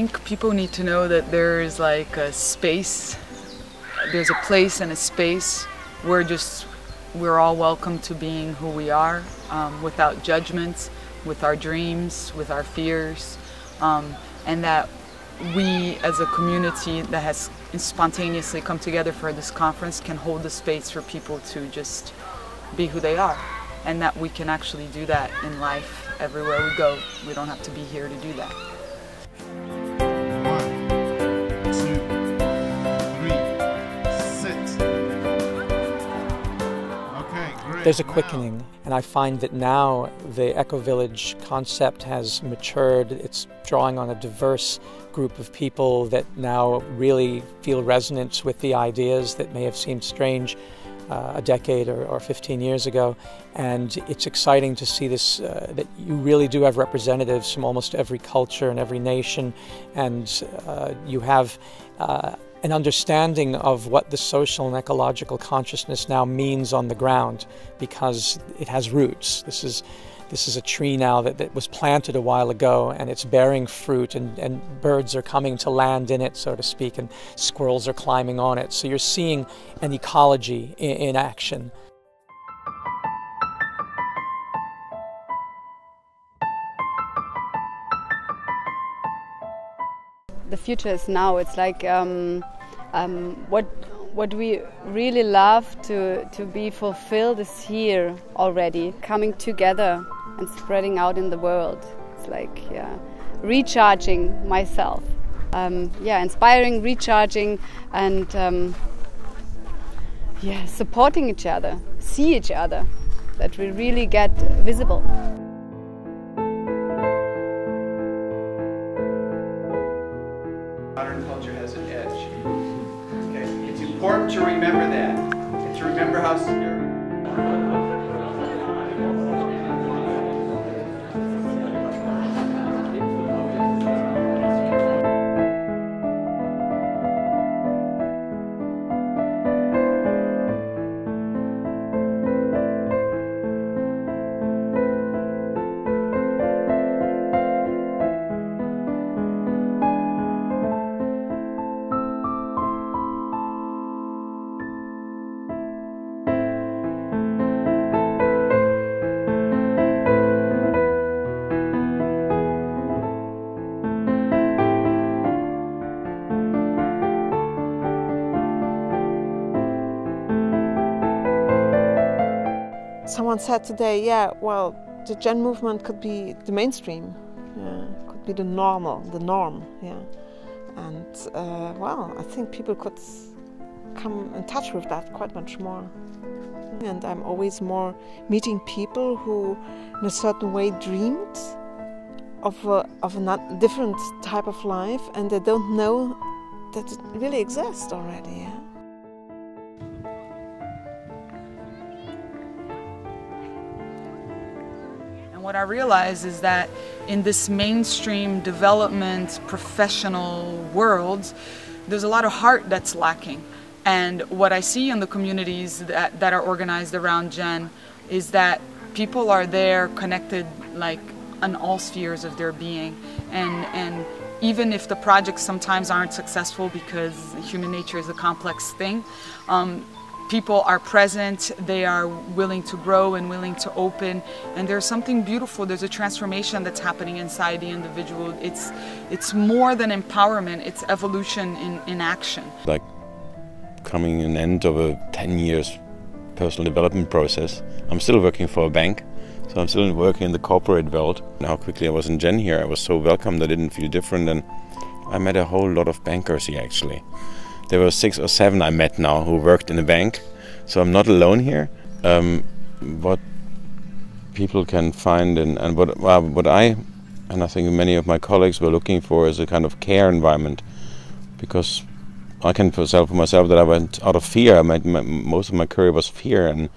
think people need to know that there's like a space, there's a place and a space where we're all welcome to being who we are, without judgments, with our dreams, with our fears, and that we as a community that has spontaneously come together for this conference can hold the space for people to just be who they are, and that we can actually do that in life everywhere we go. We don't have to be here to do that. 1, 2, 3, sit. Okay, great. There's a quickening, and I find that now the Ecovillage concept has matured. It's drawing on a diverse group of people that now really feel resonance with the ideas that may have seemed strange a decade or 15 years ago. And it's exciting to see this, that you really do have representatives from almost every culture and every nation, and you have an understanding of what the social and ecological consciousness now means on the ground, because it has roots. This is a tree now that was planted a while ago, and it's bearing fruit, and birds are coming to land in it, so to speak, and squirrels are climbing on it. So you're seeing an ecology in action. The future is now. It's like what we really love to be fulfilled is here already, coming together and spreading out in the world. It's like, yeah, recharging myself. Yeah, inspiring, recharging, and yeah, supporting each other, see each other, that we really get visible. Modern culture has an edge. Okay, it's important to remember that, and to remember how scary. Someone said today, yeah, well, the Gen movement could be the mainstream, could be the norm, yeah. And well, I think people could come in touch with that quite much more. And I'm always more meeting people who, in a certain way, dreamed of a different type of life, and they don't know that it really exists already. Yeah? What I realize is that in this mainstream development professional world, there's a lot of heart that's lacking. And what I see in the communities that are organized around Gen is that people are there connected like on all spheres of their being. And even if the projects sometimes aren't successful because human nature is a complex thing, people are present, they are willing to grow and willing to open, and there's something beautiful, there's a transformation that's happening inside the individual. It's more than empowerment, it's evolution in action. Like coming an end of a 10 years personal development process. I'm still working for a bank, so I'm still working in the corporate world. And how quickly I was in Gen here, I was so welcomed, I didn't feel different, and I met a whole lot of bankers here actually. There were 6 or 7 I met now who worked in a bank, so I'm not alone here. What people can find and what I think many of my colleagues were looking for is a kind of care environment, because I can tell for myself that I went out of fear. Most of my career was fear, and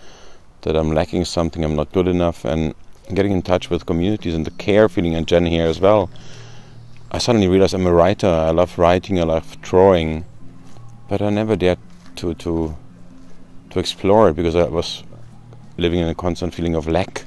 that I'm lacking something, I'm not good enough, and getting in touch with communities and the care feeling in Gen here as well. I suddenly realized I'm a writer. I love writing, I love drawing. But I never dared to explore it because I was living in a constant feeling of lack.